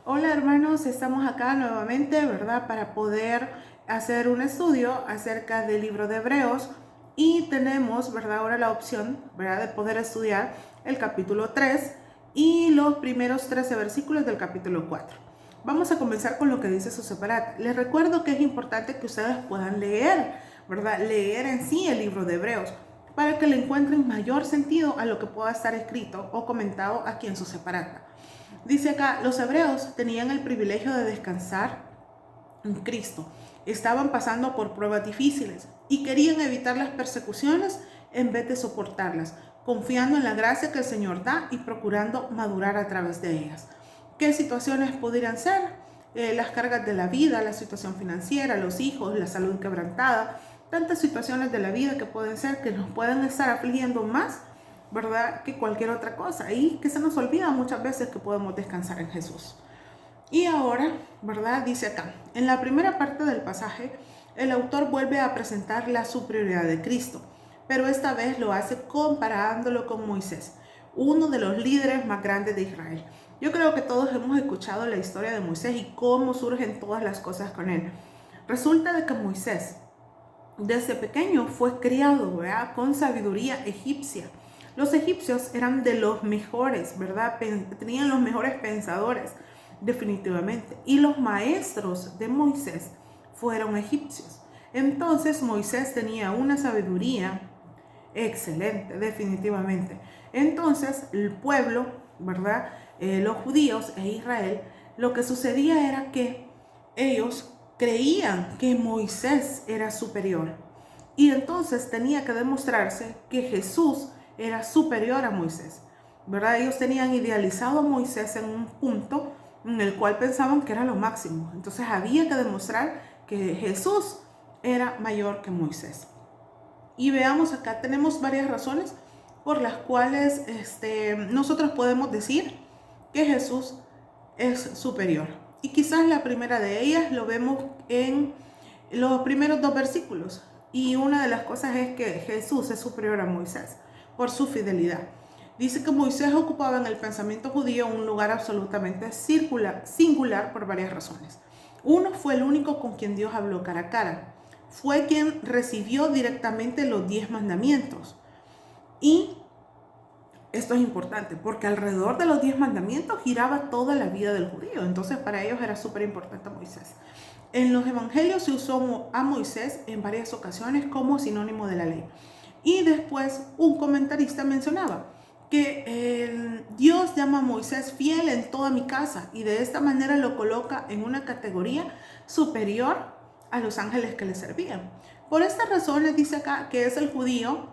Hola hermanos, estamos acá nuevamente, ¿verdad? Para poder hacer un estudio acerca del libro de Hebreos y tenemos, ¿verdad? Ahora la opción, ¿verdad? De poder estudiar el capítulo 3 y los primeros 13 versículos del capítulo 4. Vamos a comenzar con lo que dice su separat. Les recuerdo que es importante que ustedes puedan leer, ¿verdad? Leer en sí el libro de Hebreos para que le encuentren mayor sentido a lo que pueda estar escrito o comentado aquí en su separata. Dice acá, los hebreos tenían el privilegio de descansar en Cristo. Estaban pasando por pruebas difíciles y querían evitar las persecuciones en vez de soportarlas, confiando en la gracia que el Señor da y procurando madurar a través de ellas. ¿Qué situaciones podrían ser? Las cargas de la vida, la situación financiera, los hijos, la salud quebrantada, tantas situaciones de la vida que pueden ser que nos pueden estar afligiendo más, ¿verdad?, que cualquier otra cosa, y que se nos olvida muchas veces que podemos descansar en Jesús. Y ahora, ¿verdad? Dice acá, en la primera parte del pasaje, el autor vuelve a presentar la superioridad de Cristo, pero esta vez lo hace comparándolo con Moisés, uno de los líderes más grandes de Israel. Yo creo que todos hemos escuchado la historia de Moisés y cómo surgen todas las cosas con él. Resulta de que Moisés desde pequeño fue criado, ¿verdad?, con sabiduría egipcia. Los egipcios eran de los mejores, ¿verdad? Tenían los mejores pensadores, definitivamente. Y los maestros de Moisés fueron egipcios. Entonces Moisés tenía una sabiduría excelente, definitivamente. Entonces el pueblo, ¿verdad? Los judíos e Israel, lo que sucedía era que ellos creían que Moisés era superior. Y entonces tenía que demostrarse que Jesús era superior a Moisés, ¿verdad? Ellos tenían idealizado a Moisés en un punto en el cual pensaban que era lo máximo. Entonces había que demostrar que Jesús era mayor que Moisés. Y veamos acá, tenemos varias razones por las cuales nosotros podemos decir que Jesús es superior. Y quizás la primera de ellas lo vemos en los primeros dos versículos. Y una de las cosas es que Jesús es superior a Moisés por su fidelidad. Dice que Moisés ocupaba en el pensamiento judío un lugar absolutamente singular por varias razones. Uno, fue el único con quien Dios habló cara a cara. Fue quien recibió directamente los 10 mandamientos. Y esto es importante porque alrededor de los 10 mandamientos giraba toda la vida del judío. Entonces para ellos era súper importante Moisés. En los evangelios se usó a Moisés en varias ocasiones como sinónimo de la ley. Y después un comentarista mencionaba que Dios llama a Moisés fiel en toda mi casa y de esta manera lo coloca en una categoría superior a los ángeles que le servían. Por estas razones dice acá que es el judío,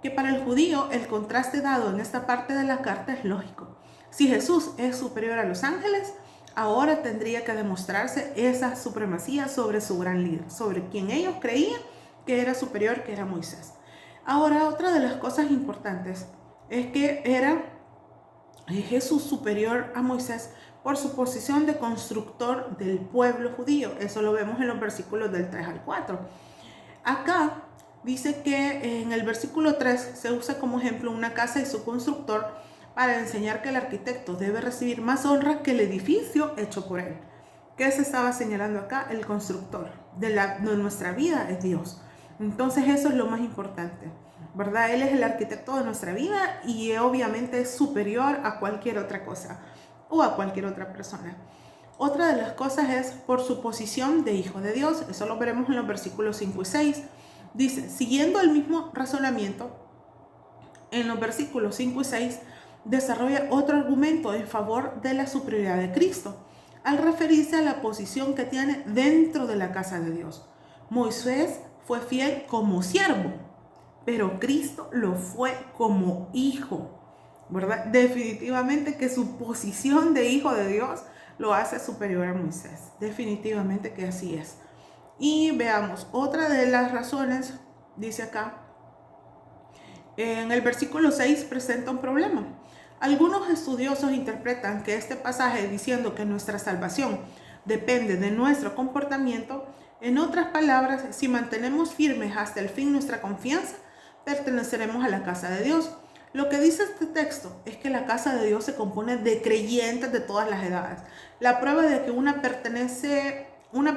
que para el judío el contraste dado en esta parte de la carta es lógico. Si Jesús es superior a los ángeles, ahora tendría que demostrarse esa supremacía sobre su gran líder, sobre quien ellos creían que era superior, que era Moisés. Ahora, otra de las cosas importantes es que era Jesús superior a Moisés por su posición de constructor del pueblo judío. Eso lo vemos en los versículos del 3 al 4. Acá dice que en el versículo 3 se usa como ejemplo una casa y su constructor para enseñar que el arquitecto debe recibir más honra que el edificio hecho por él. ¿Qué se estaba señalando acá? El constructor de nuestra vida es Dios. Entonces eso es lo más importante, ¿verdad? Él es el arquitecto de nuestra vida y obviamente es superior a cualquier otra cosa o a cualquier otra persona. Otra de las cosas es por su posición de hijo de Dios. Eso lo veremos en los versículos 5 y 6. Dice, siguiendo el mismo razonamiento, en los versículos 5 y 6 desarrolla otro argumento en favor de la superioridad de Cristo, al referirse a la posición que tiene dentro de la casa de Dios. Moisés fue fiel como siervo, pero Cristo lo fue como hijo, ¿verdad? Definitivamente que su posición de hijo de Dios lo hace superior a Moisés. Definitivamente que así es. Y veamos, otra de las razones, dice acá, en el versículo 6 presenta un problema. Algunos estudiosos interpretan que este pasaje diciendo que nuestra salvación depende de nuestro comportamiento, en otras palabras, si mantenemos firmes hasta el fin nuestra confianza, perteneceremos a la casa de Dios. Lo que dice este texto es que la casa de Dios se compone de creyentes de todas las edades. La prueba de que una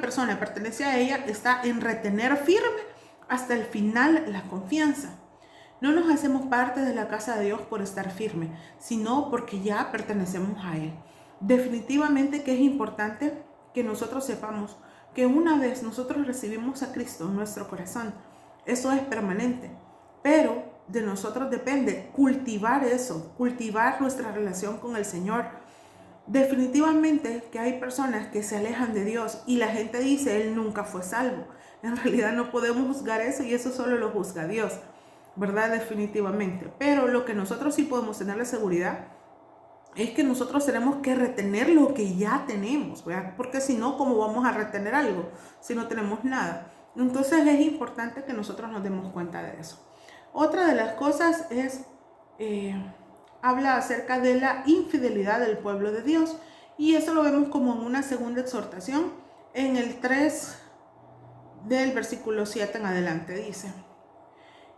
persona pertenece a ella está en retener firme hasta el final la confianza. No nos hacemos parte de la casa de Dios por estar firme, sino porque ya pertenecemos a Él. Definitivamente que es importante que nosotros sepamos que una vez nosotros recibimos a Cristo en nuestro corazón, eso es permanente, pero de nosotros depende cultivar eso, cultivar nuestra relación con el Señor. Definitivamente que hay personas que se alejan de Dios y la gente dice, Él nunca fue salvo. En realidad no podemos juzgar eso y eso solo lo juzga Dios, ¿verdad? Definitivamente. Pero lo que nosotros sí podemos tener la seguridad es que nosotros tenemos que retener lo que ya tenemos, ¿verdad? Porque si no, ¿cómo vamos a retener algo si no tenemos nada? Entonces es importante que nosotros nos demos cuenta de eso. Otra de las cosas es, habla acerca de la infidelidad del pueblo de Dios. Y eso lo vemos como en una segunda exhortación, en el 3 del versículo 7 en adelante. Dice: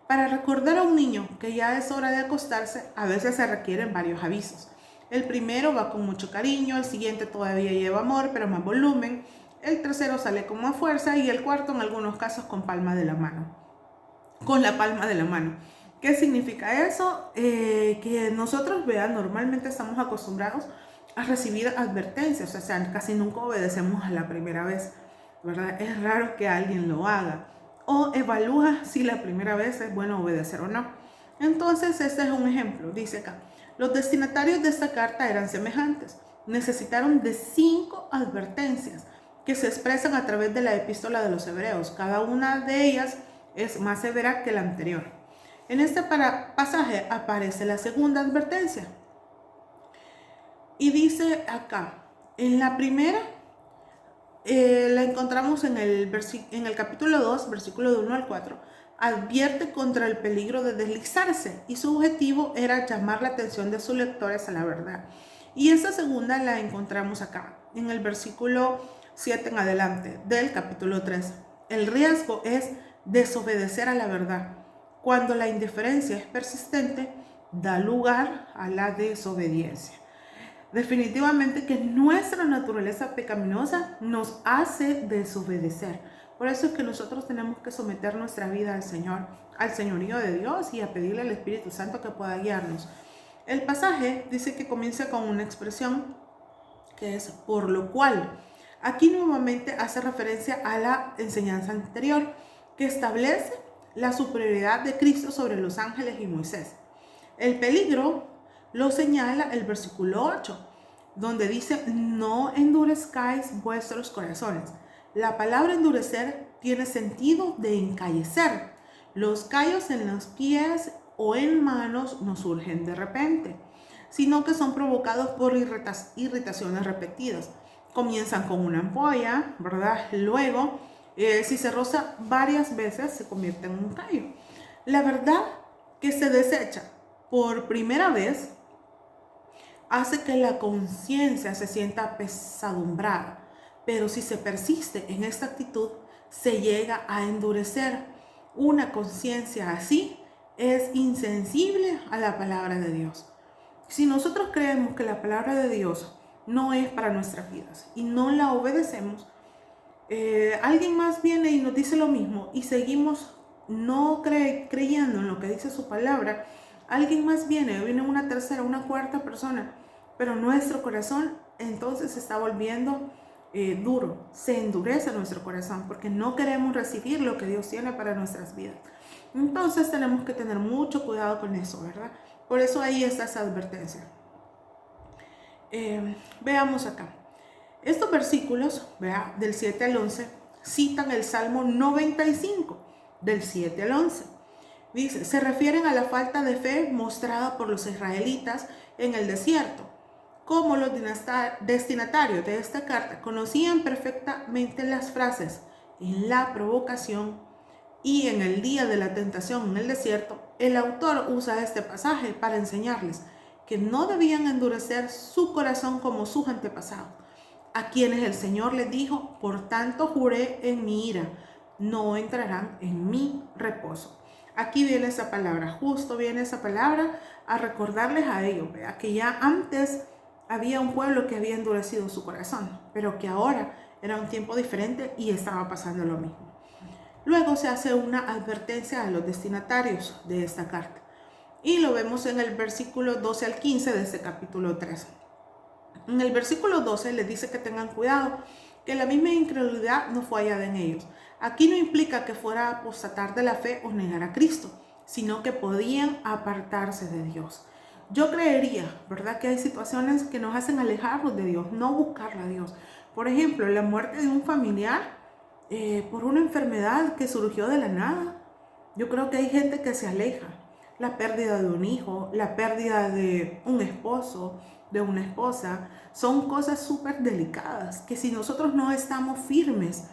para recordar a un niño que ya es hora de acostarse, a veces se requieren varios avisos. El primero va con mucho cariño, el siguiente todavía lleva amor, pero más volumen. El tercero sale con más fuerza y el cuarto en algunos casos con la palma de la mano. ¿Qué significa eso? Que nosotros, normalmente estamos acostumbrados a recibir advertencias, o sea, casi nunca obedecemos a la primera vez, ¿verdad? Es raro que alguien lo haga. O evalúa si la primera vez es bueno obedecer o no. Entonces, este es un ejemplo. Dice acá: los destinatarios de esta carta eran semejantes. Necesitaron de 5 advertencias que se expresan a través de la epístola de los Hebreos. Cada una de ellas es más severa que la anterior. En este pasaje aparece la segunda advertencia. Y dice acá, en la primera, la encontramos en el capítulo 2, versículo de 1 al 4. Advierte contra el peligro de deslizarse y su objetivo era llamar la atención de sus lectores a la verdad. Y esta segunda la encontramos acá, en el versículo 7 en adelante del capítulo 3. El riesgo es desobedecer a la verdad. Cuando la indiferencia es persistente, da lugar a la desobediencia. Definitivamente que nuestra naturaleza pecaminosa nos hace desobedecer. Por eso es que nosotros tenemos que someter nuestra vida al Señor, al señorío de Dios, y a pedirle al Espíritu Santo que pueda guiarnos. El pasaje dice que comienza con una expresión que es por lo cual. Aquí nuevamente hace referencia a la enseñanza anterior, que establece la superioridad de Cristo sobre los ángeles y Moisés. El peligro lo señala el versículo 8, donde dice: no endurezcáis vuestros corazones. La palabra endurecer tiene sentido de encallecer. Los callos en los pies o en manos no surgen de repente, sino que son provocados por irritaciones repetidas. Comienzan con una ampolla, ¿verdad? Luego, si se roza varias veces, se convierte en un callo. La verdad que se desecha por primera vez hace que la conciencia se sienta pesadumbrada, pero si se persiste en esta actitud, se llega a endurecer. Una conciencia así es insensible a la palabra de Dios. Si nosotros creemos que la palabra de Dios no es para nuestras vidas y no la obedecemos, alguien más viene y nos dice lo mismo y seguimos no creyendo en lo que dice su palabra. Alguien más viene una tercera, una cuarta persona, pero nuestro corazón entonces se está volviendo duro, se endurece nuestro corazón porque no queremos recibir lo que Dios tiene para nuestras vidas. Entonces tenemos que tener mucho cuidado con eso, ¿verdad? Por eso ahí está esa advertencia. Veamos acá. Estos versículos, ¿verdad?, del 7 al 11, citan el Salmo 95, del 7 al 11. Dice, se refieren a la falta de fe mostrada por los israelitas en el desierto. Como los destinatarios de esta carta conocían perfectamente las frases en la provocación y en el día de la tentación en el desierto, el autor usa este pasaje para enseñarles que no debían endurecer su corazón como sus antepasados, a quienes el Señor les dijo: por tanto juré en mi ira, no entrarán en mi reposo. Aquí viene esa palabra, justo viene esa palabra a recordarles a ellos, ¿verdad? Que ya antes había un pueblo que había endurecido su corazón, pero que ahora era un tiempo diferente y estaba pasando lo mismo. Luego se hace una advertencia a los destinatarios de esta carta y lo vemos en el versículo 12 al 15 de este capítulo 3. En el versículo 12 les dice que tengan cuidado, que la misma incredulidad no fue hallada en ellos. Aquí no implica que fuera a apostatar de la fe o negar a Cristo, sino que podían apartarse de Dios. Yo creería, ¿verdad?, que hay situaciones que nos hacen alejarnos de Dios, no buscarle a Dios. Por ejemplo, la muerte de un familiar por una enfermedad que surgió de la nada. Yo creo que hay gente que se aleja. La pérdida de un hijo, la pérdida de un esposo, de una esposa, son cosas súper delicadas que si nosotros no estamos firmes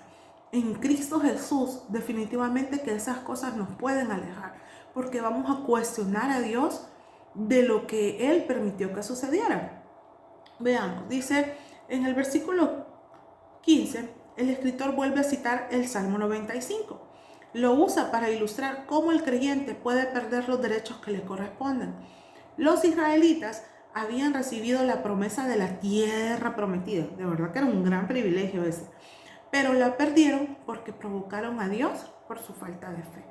en Cristo Jesús, definitivamente que esas cosas nos pueden alejar, porque vamos a cuestionar a Dios de lo que Él permitió que sucediera. Veamos, dice en el versículo 15, el escritor vuelve a citar el Salmo 95. Lo usa para ilustrar cómo el creyente puede perder los derechos que le corresponden. Los israelitas habían recibido la promesa de la tierra prometida. De verdad que era un gran privilegio ese. Pero la perdieron porque provocaron a Dios por su falta de fe.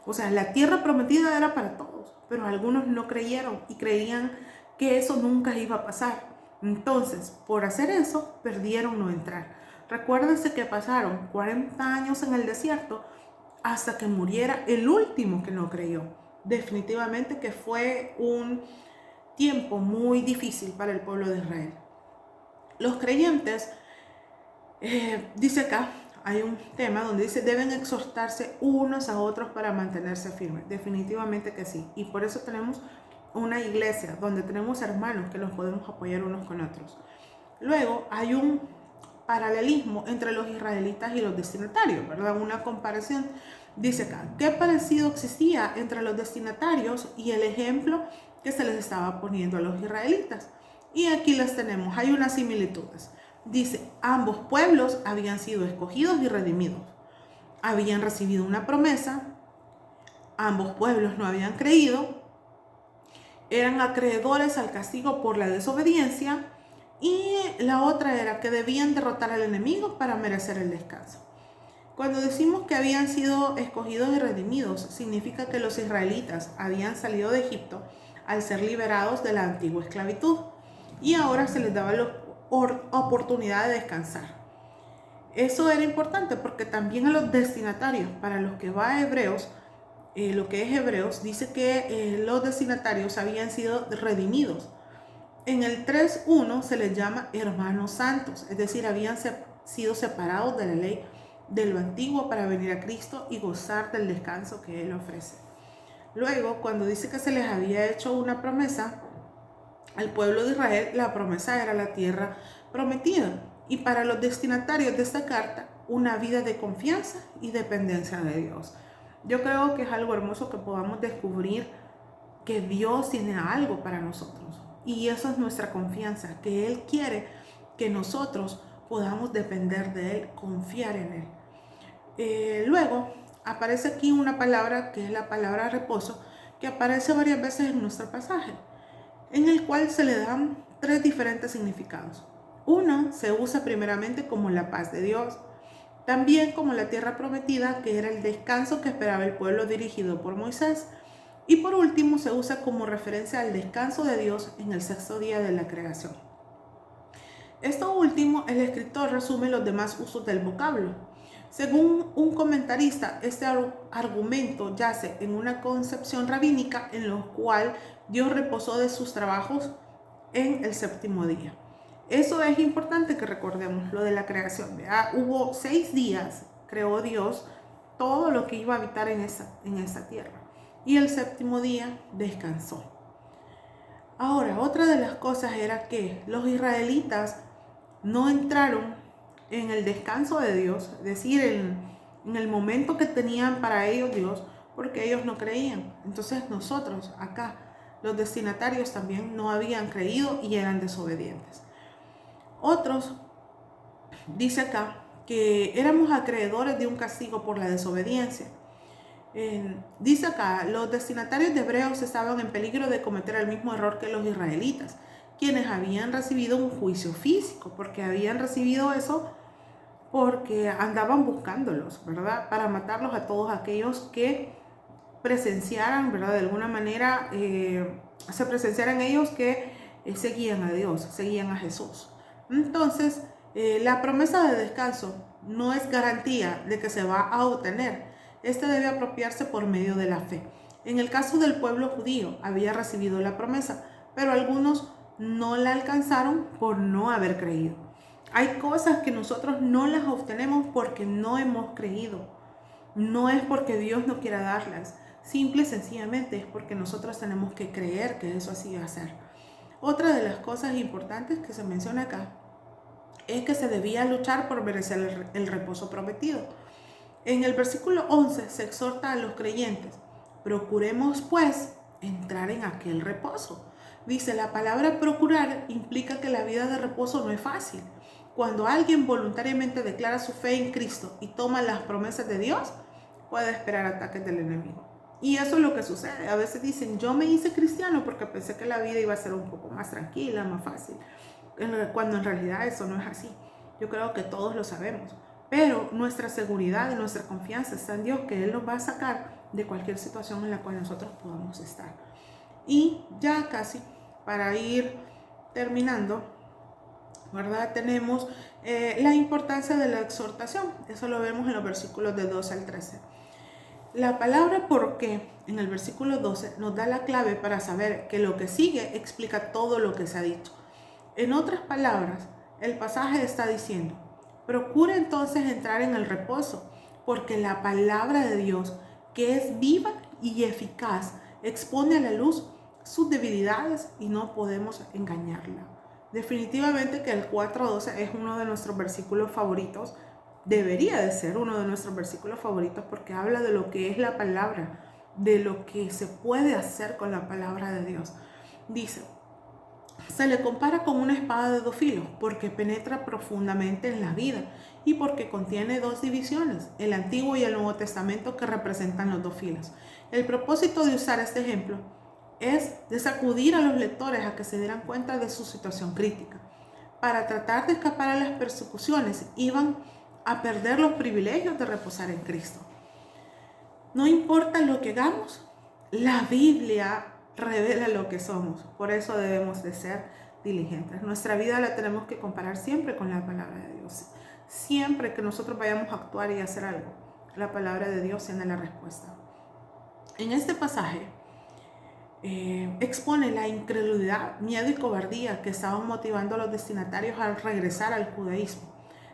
O sea, la tierra prometida era para todos, pero algunos no creyeron y creían que eso nunca iba a pasar. Entonces, por hacer eso, perdieron no entrar. Recuérdense que pasaron 40 años en el desierto hasta que muriera el último que no creyó. Definitivamente que fue un tiempo muy difícil para el pueblo de Israel. Los creyentes, dice acá, hay un tema donde dice deben exhortarse unos a otros para mantenerse firmes. Definitivamente que sí. Y por eso tenemos una iglesia donde tenemos hermanos que los podemos apoyar unos con otros. Luego hay un paralelismo entre los israelitas y los destinatarios, ¿verdad? Una comparación. Dice acá, ¿qué parecido existía entre los destinatarios y el ejemplo que se les estaba poniendo a los israelitas? Y aquí las tenemos, hay unas similitudes. Dice, ambos pueblos habían sido escogidos y redimidos. Habían recibido una promesa, ambos pueblos no habían creído, eran acreedores al castigo por la desobediencia, y la otra era que debían derrotar al enemigo para merecer el descanso. Cuando decimos que habían sido escogidos y redimidos, significa que los israelitas habían salido de Egipto al ser liberados de la antigua esclavitud y ahora se les daba la oportunidad de descansar. Eso era importante porque también a los destinatarios, para los que va a Hebreos, lo que es Hebreos, dice que los destinatarios habían sido redimidos. En el 3.1 se les llama hermanos santos, es decir, habían sido separados de la ley de lo antiguo para venir a Cristo y gozar del descanso que Él ofrece. Luego, cuando dice que se les había hecho una promesa al pueblo de Israel, la promesa era la tierra prometida. Y para los destinatarios de esta carta, una vida de confianza y dependencia de Dios. Yo creo que es algo hermoso que podamos descubrir que Dios tiene algo para nosotros. Y eso es nuestra confianza, que Él quiere que nosotros podamos depender de Él, confiar en Él. Luego aparece aquí una palabra que es la palabra reposo, que aparece varias veces en nuestro pasaje, en el cual se le dan 3 diferentes significados. Uno se usa primeramente como la paz de Dios, también como la tierra prometida, que era el descanso que esperaba el pueblo dirigido por Moisés. Y por último se usa como referencia al descanso de Dios en el 6º día de la creación. Esto último, el escritor resume los demás usos del vocablo. Según un comentarista, este argumento yace en una concepción rabínica en la cual Dios reposó de sus trabajos en el 7º día. Eso es importante que recordemos, lo de la creación. ¿Verdad? Hubo 6 días, creó Dios todo lo que iba a habitar en esta tierra. Y el 7º día descansó. Ahora, otra de las cosas era que los israelitas no entraron en el descanso de Dios, es decir, en el momento que tenían para ellos Dios, porque ellos no creían. Entonces nosotros acá, los destinatarios también no habían creído y eran desobedientes. Otros, dice acá, que éramos acreedores de un castigo por la desobediencia. Dice acá, los destinatarios de Hebreos estaban en peligro de cometer el mismo error que los israelitas, quienes habían recibido un juicio físico, porque habían recibido eso porque andaban buscándolos, ¿verdad? Para matarlos a todos aquellos que presenciaran, ¿verdad? De alguna manera se presenciaran ellos que seguían a Dios, seguían a Jesús. Entonces, la promesa de descanso no es garantía de que se va a obtener. Este debe apropiarse por medio de la fe. En el caso del pueblo judío, había recibido la promesa, pero algunos no la alcanzaron por no haber creído. Hay cosas que nosotros no las obtenemos porque no hemos creído. No es porque Dios no quiera darlas. Simple y sencillamente es porque nosotros tenemos que creer que eso así va a ser. Otra de las cosas importantes que se menciona acá es que se debía luchar por merecer el reposo prometido. En el versículo 11 se exhorta a los creyentes: procuremos pues entrar en aquel reposo. Dice, la palabra procurar implica que la vida de reposo no es fácil. Cuando alguien voluntariamente declara su fe en Cristo y toma las promesas de Dios, puede esperar ataques del enemigo. Y eso es lo que sucede. A veces dicen, yo me hice cristiano porque pensé que la vida iba a ser un poco más tranquila, más fácil. Cuando en realidad eso no es así. Yo creo que todos lo sabemos. Pero nuestra seguridad y nuestra confianza está en Dios, que Él nos va a sacar de cualquier situación en la cual nosotros podamos estar. Y ya casi para ir terminando, ¿verdad? Tenemos la importancia de la exhortación. Eso lo vemos en los versículos de 12 al 13. La palabra por qué en el versículo 12 nos da la clave para saber que lo que sigue explica todo lo que se ha dicho. En otras palabras, el pasaje está diciendo: procura entonces entrar en el reposo, porque la palabra de Dios, que es viva y eficaz, expone a la luz sus debilidades y no podemos engañarla. Definitivamente que el 4:12 es uno de nuestros versículos favoritos. Debería de ser uno de nuestros versículos favoritos porque habla de lo que es la palabra, de lo que se puede hacer con la palabra de Dios. Dice, se le compara con una espada de dos filos porque penetra profundamente en la vida y porque contiene dos divisiones, el Antiguo y el Nuevo Testamento, que representan los dos filos. El propósito de usar este ejemplo es de sacudir a los lectores a que se dieran cuenta de su situación crítica. Para tratar de escapar a las persecuciones, iban a perder los privilegios de reposar en Cristo. No importa lo que hagamos, la Biblia revela lo que somos. Por eso debemos de ser diligentes. Nuestra vida la tenemos que comparar siempre con la palabra de Dios. Siempre que nosotros vayamos a actuar y hacer algo, la palabra de Dios tiene la respuesta. En este pasaje expone la incredulidad, miedo y cobardía que estaban motivando a los destinatarios al regresar al judaísmo.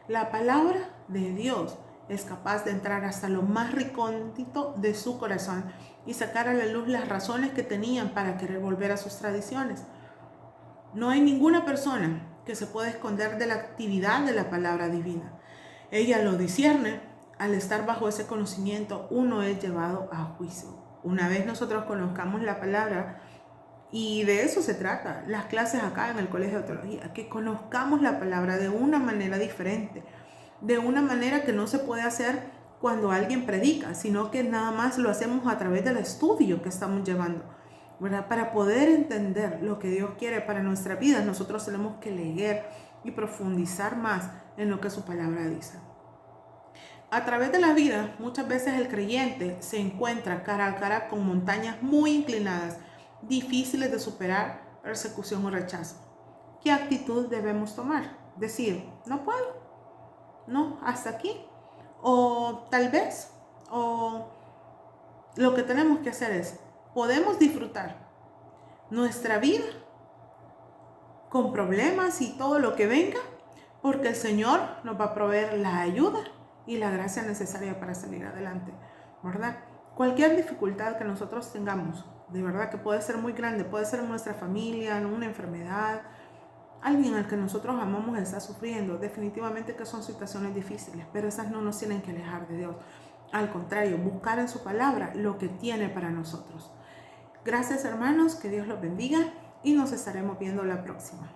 La palabra de Dios es capaz de entrar hasta lo más recóndito de su corazón y sacar a la luz las razones que tenían para querer volver a sus tradiciones. No hay ninguna persona que se pueda esconder de la actividad de la palabra divina. Ella lo discierne. Al estar bajo ese conocimiento, uno es llevado a juicio. Una vez nosotros conozcamos la palabra, y de eso se trata, las clases acá en el Colegio de Teología, que conozcamos la palabra de una manera diferente, de una manera que no se puede hacer cuando alguien predica, sino que nada más lo hacemos a través del estudio que estamos llevando, ¿verdad? Para poder entender lo que Dios quiere para nuestra vida, nosotros tenemos que leer y profundizar más en lo que su palabra dice. A través de la vida, muchas veces el creyente se encuentra cara a cara con montañas muy inclinadas, difíciles de superar, persecución o rechazo. ¿Qué actitud debemos tomar? Decir, no puedo, no, hasta aquí. O tal vez, o lo que tenemos que hacer es, podemos disfrutar nuestra vida con problemas y todo lo que venga, porque el Señor nos va a proveer la ayuda y la gracia necesaria para salir adelante, ¿verdad? Cualquier dificultad que nosotros tengamos, de verdad que puede ser muy grande, puede ser en nuestra familia, en una enfermedad, alguien al que nosotros amamos está sufriendo, definitivamente que son situaciones difíciles, pero esas no nos tienen que alejar de Dios. Al contrario, buscar en su palabra lo que tiene para nosotros. Gracias, hermanos, que Dios los bendiga y nos estaremos viendo la próxima.